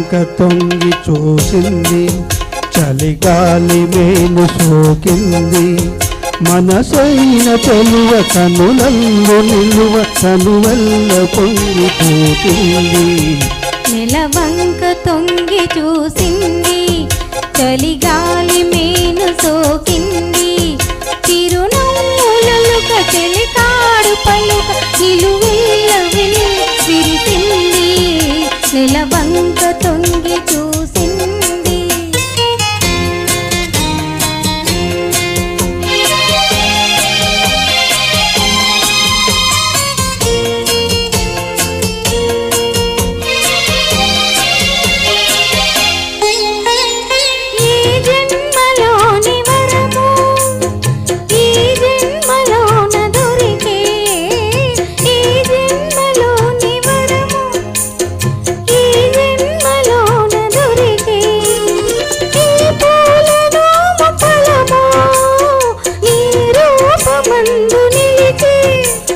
నెలవంక తొంగి చూసింది, చలిగాలి మేలు సోకింది. మనసైన చెలువ కనులందు నిలువ కనువల్ల పొంగిపోతుంది. నెలవంక తొంగి చూసింది, చలిగాలి మేను సోకింది. తిరునవ్వులొలుక చెలికాడు పలుక నిలువెల్ల విరిసింది. నెలవంక తొంగి చూసింది.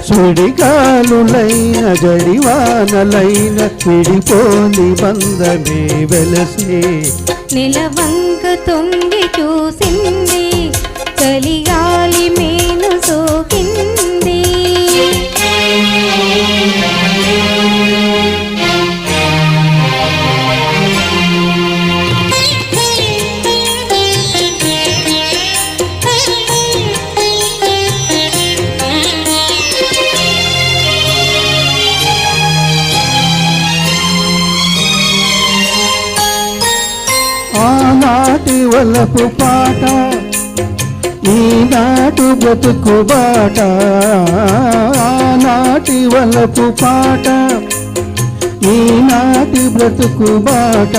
సుడిగాలులైన జడివానలైన విడిపోని బంధమే వెలసే. నెలవంక తొంగి చూసింది, చలిగాలి మేను సోకింది. ఆనాటి వలపు పాట ఈనాటి బ్రతుకు బాట. ఆనాటి వలపు పాట ఈనాటి బ్రతుకు బాట.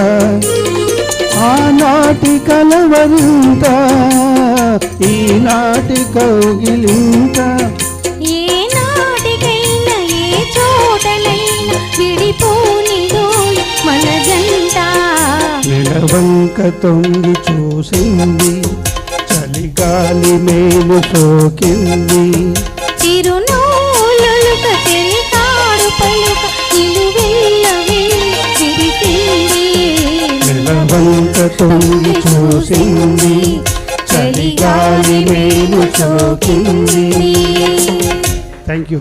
ఆనాటి కలవరింత ఈనాటి కౌగిలింత. ఏనాటికైనా ఏ చోటనైనా విడిపోనిదో మన జంట. నెలవంక తొంగి చూసింది, చలిగాలి మేలు సోకింది. తిరునవ్వులొలుక చెలికాడు పలుక నిలువెల్ల విరిసింది. నెలవంక తొంగి చూసింది, చలిగాలి మేలు సోకింది. Thank you.